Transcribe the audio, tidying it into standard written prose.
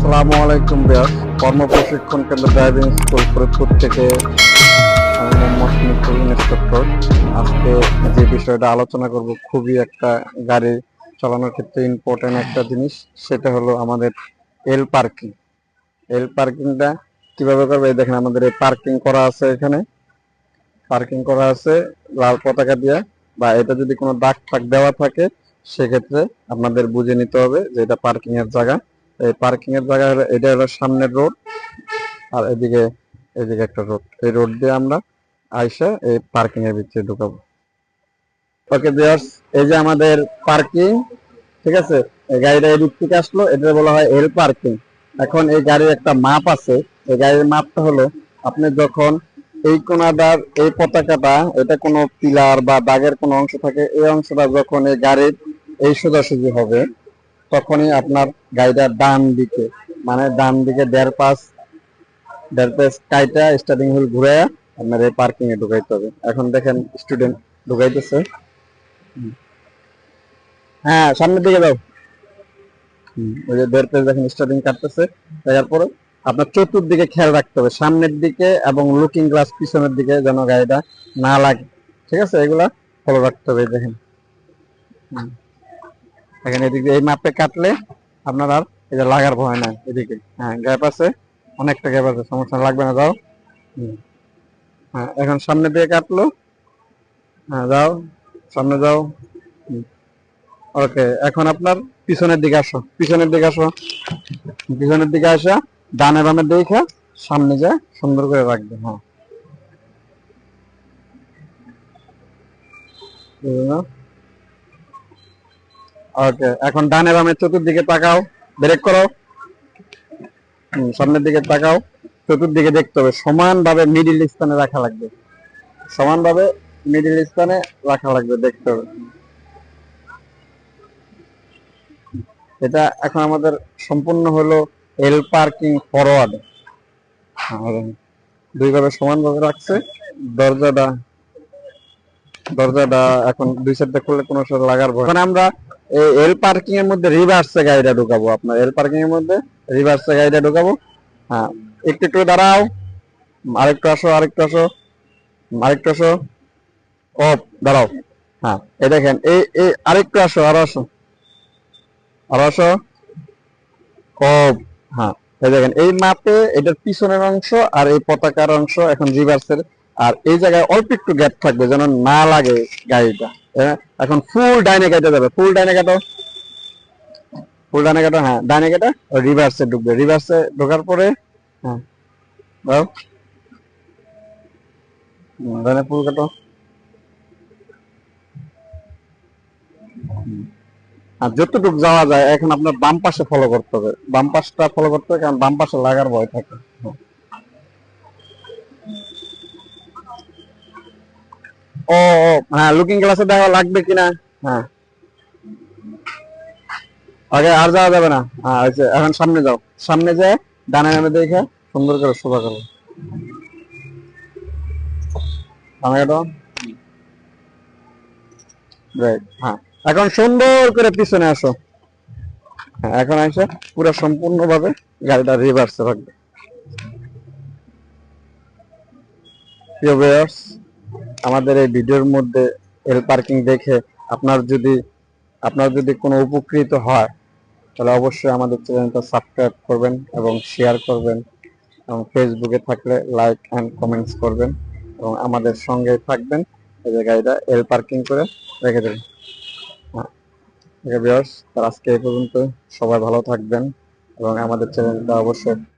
আসসালামু আলাইকুম ভিউয়ার্স, কর্ম প্রশিক্ষণ কেন্দ্র ড্রাইভিং স্কুল ফরিদপুর থেকে আমি মোহাম্মদ মিতুল ইন্সট্রাক্টর। আজকে যে বিষয়টা আলোচনা করব খুবই একটা গাড়ি চালানোর ক্ষেত্রে ইম্পর্টেন্ট একটা জিনিস, সেটা হলো আমাদের এল পার্কিং। এল পার্কিংটা কিভাবে করবে? এই দেখেন আমাদের এই পার্কিং করা আছে, এখানে পার্কিং করা আছে লাল পতাকা দিয়ে, বা এটা যদি কোনো দাগ ফাগ দেওয়া থাকে সেক্ষেত্রে আপনাদের বুঝে নিতে হবে যে এটা পার্কিং এর জায়গা। এই পার্কিং এর জায়গা হলো, এটা হলো সামনের রোড, আর এদিকে একটা রোড। এই রোড দিয়ে আমরা আইসা এই পার্কিং এর ভিতরে ঢুকাবো। ওকে ভিউয়ার্স, এই যে আমাদের পার্কিং, ঠিক আছে। এই গাড়িটা এদিক থেকে আসলো, এটা বলা হয় এল পার্কিং। এখন এই গাড়ির একটা মাপ আছে। এই গাড়ির মাপটা হলো, আপনি যখন এই কোনাদার এই পতাকাটা, এটা কোনো পিলার বা দাগের কোনো অংশ থাকে, এই অংশটা যখন এই গাড়ির এই সোজাসুজি হবে, তখনই আপনার গাড়িটা ডান দিকে, মানে ডান দিকে দেড় পেস কাইটা স্টার্টিং হুইল ঘুরে আপনার এই পার্কিং এ ঢুকাইতে হবে। এখন দেখেন স্টুডেন্ট ঢুকাইতেছে। হ্যাঁ, সামনের দিকে যাও। ওই যে দেড় পেজ দেখেন স্টার্টিং কাটতেছে। তারপরে আপনার চতুর্দিকে খেয়াল রাখতে হবে, সামনের দিকে এবং লুকিং গ্লাস পিছনের দিকে যেন গাড়িটা না লাগে, ঠিক আছে। এগুলা ফলো রাখতে হবে। দেখেন এখানে এদিকে এই মাপে কাটলে আপনার আর এই যে লাগার ভয় নাই। এদিকে হ্যাঁ গ্যাপ আছে, অনেকটা গ্যাপ আছে, সমস্যা লাগবে না, যাও। হ্যাঁ, এখন সামনের দিকে কাটলো। হ্যাঁ যাও, সামনে যাও। ওকে, এখন আপনার পিছনের দিকে আসো, পিছনের দিকে আসো। পিছনের দিকে আসা ডানে বামে দেখে সামনে যায় সুন্দর করে রাখবে। হ্যাঁ, ওকে, এখন ডানে বামে চতুর্দিকে তাকাও, ব্রেক করো। সামনের দিকে তাকাও, চতুর্দিকে দেখতে হবে, সমানভাবে মিডিল স্থানে রাখা লাগবে, সমানভাবে মিডিল স্থানে রাখা লাগবে, দেখতে হবে। এটা এখন আমাদের সম্পূর্ণ হলো এল পার্কিং ফরওয়ার্ড। দুইভাবে সমানভাবে রাখছে। দরজাটা দরজাটা এখন দুই সাইডে খুললে কোনো সাথে লাগার ভয়। এখন আমরা এই এল পার্কিং এর মধ্যে রিভার্সে গাড়িটা ঢুকাবো। আপনার এল পার্কিং এর মধ্যে রিভার্সে গাড়িটা ঢুকাবো। হ্যাঁ, একটু একটু দাঁড়াও, আরেকটু আসো, আরেকটু আসো, আরেকটু আসো, অফ, দাঁড়াও। হ্যাঁ, এই দেখেন, এই আরেকটু আসো, আরো আসো, আরো আসো, অফ। হ্যাঁ, এই দেখেন এই মাপে এটার পিছনের অংশ আর এই পতাকার অংশ এখন রিভার্সের। আর এই জায়গায় অল্প একটু গ্যাপ থাকবে যেন না লাগে গাড়িটা। এখন ফুল ডাইনে কাটা যাবে, ফুল ডাইনে কাটো, ফুল ডাইনে কাটো। হ্যাঁ, ডাইনে কাটা রিভার্সে ঢুকবে, রিভার্সে ঢোকার পরে হ্যাঁ দাও, ডাইনে ফুল কাটো। আর যতটুকু যাওয়া যায় এখন আপনার বাম পাশে ফলো করতে হবে, বাম পাশটা ফলো করতে হবে, কারণ বাম পাশে লাগার ভয় থাকে। ও ও হ্যাঁ, লুকিং গ্লাসে দেখা লাগবে কিনা। হ্যাঁ, আগে আর যাওয়া যাবে না। হ্যাঁ, এখন সামনে যাও, সামনে যায় ডানে নামে দেখে সুন্দর করে সোজা করো, ডানে কাটো। রাইট, হ্যাঁ, এখন সুন্দর করে পিছনে আসো। হ্যাঁ, এখন এসে পুরো সম্পূর্ণভাবে গাড়িটা রিভার্সে রাখবে। প্রিয় ভিউয়ার্স, আমাদের এই ভিডিওর মধ্যে এল পার্কিং দেখে আপনার যদি কোনো উপকৃত হয়, তাহলে অবশ্যই আমাদের চ্যানেলটা সাবস্ক্রাইব করবেন এবং শেয়ার করবেন, এবং ফেসবুকে থাকলে লাইক অ্যান্ড কমেন্টস করবেন এবং আমাদের সঙ্গে থাকবেন। এই যে গাড়িটা এল পার্কিং করে রেখে দেবেন। হ্যাঁ, ভিউয়ার্স, আজকে এই পর্যন্ত। সবাই ভালো থাকবেন এবং আমাদের চ্যানেলটা অবশ্যই